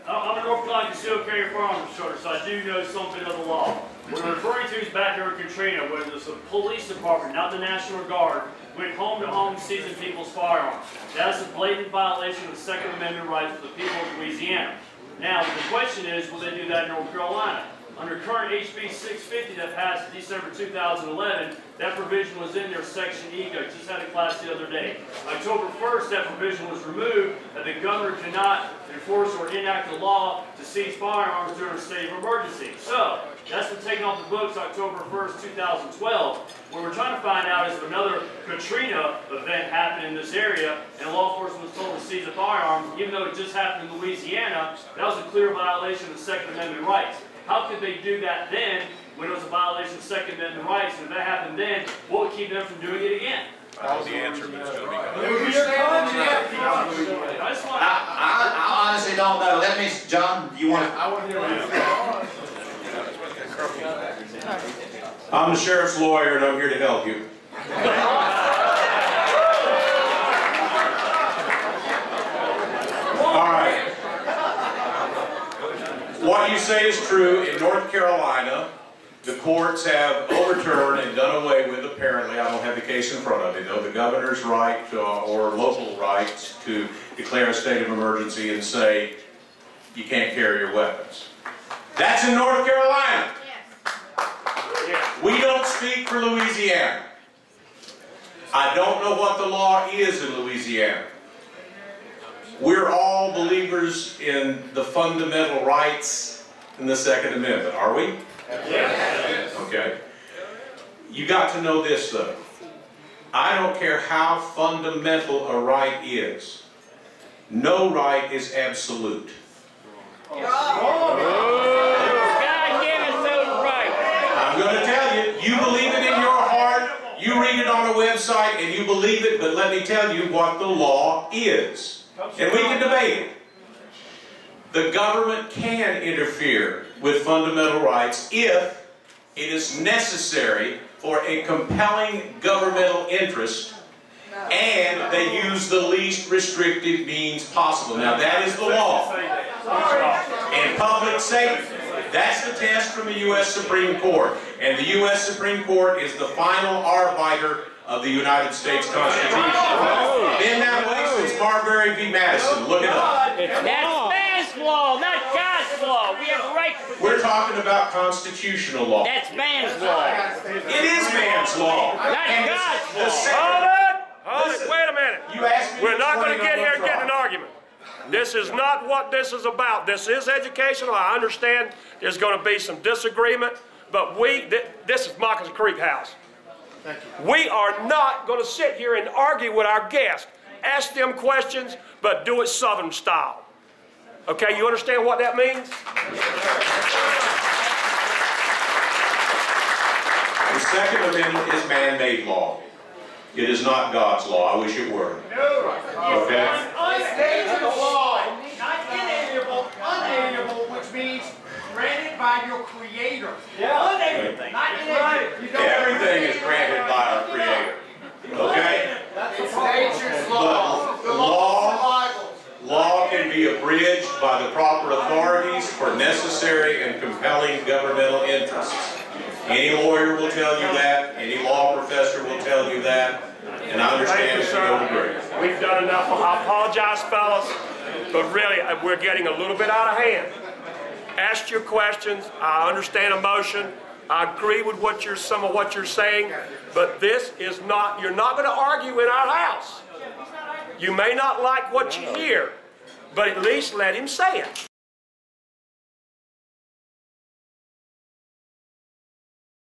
I'm a North Carolina concealed carry firearms instructor, so I do know something of the law. What I'm referring to is back here in Katrina, where the police department, not the National Guard, went home to home seizing people's firearms. That is a blatant violation of the Second Amendment rights of the people of Louisiana. Now, the question is, will they do that in North Carolina? Under current HB 650 that passed December 2011, that provision was in there, Section E. I just had a class the other day. October 1st, that provision was removed, that the governor cannot enforce or enact a law to seize firearms during a state of emergency. So, that's been taken off the books October 1st, 2012. What we're trying to find out is if another Katrina event happened in this area and law enforcement was told to seize the firearms, even though it just happened in Louisiana, that was a clear violation of the Second Amendment rights. How could they do that then when it was a violation of Second Amendment rights? And if that happened then, what would keep them from doing it again? That was the answer, but it's going to be I honestly don't know. That means, John, you want to... I want to hear what you say. I'm the sheriff's lawyer, and I'm here to help you. All right. What you say is true. In North Carolina, the courts have overturned and done away with, apparently, I don't have the case in front of me, though, the governor's right or local rights to declare a state of emergency and say you can't carry your weapons. That's in North Carolina. We don't speak for Louisiana. I don't know what the law is in Louisiana. We're all believers in the fundamental rights in the Second Amendment, are we? Yes. Okay. You got to know this, though. I don't care how fundamental a right is. No right is absolute. I'm going to tell you, you believe it in your heart, you read it on a website, and you believe it, but let me tell you what the law is. And we can debate it. The government can interfere with fundamental rights if it is necessary for a compelling governmental interest and they use the least restrictive means possible. Now that is the law. And public safety, that's the test from the U.S. Supreme Court. And the U.S. Supreme Court is the final arbiter of the United States Constitution. Been that way since Marbury v. Madison. Look it up. That's man's law, not God's law. We have a right to protect. We're talking about constitutional law. That's man's law. It is man's law. Not God's law. Hold it. Wait a minute. We're not going to get here and get an argument. This is not what this is about. This is educational. I understand there's going to be some disagreement, but this is Moccasin Creek House. We are not going to sit here and argue with our guests. Ask them questions, but do it Southern style. Okay, you understand what that means? The Second Amendment is man-made law. It is not God's law. I wish it were. Okay? Unalienable law, not inalienable, unalienable, which means granted by your Creator. Unalienable, not inalienable. Everything is granted by our Creator. Okay? It's nature's law. But law can be abridged by the proper authorities for necessary and compelling governmental interests. Any lawyer will tell you that. Any law professor will tell you that. And I understand if you don't agree. We've done enough. I apologize, fellas, but really, we're getting a little bit out of hand. Ask your questions. I understand emotion. I agree with some of what you're saying, but this is not, you're not going to argue in our house. You may not like what you hear, but at least let him say it.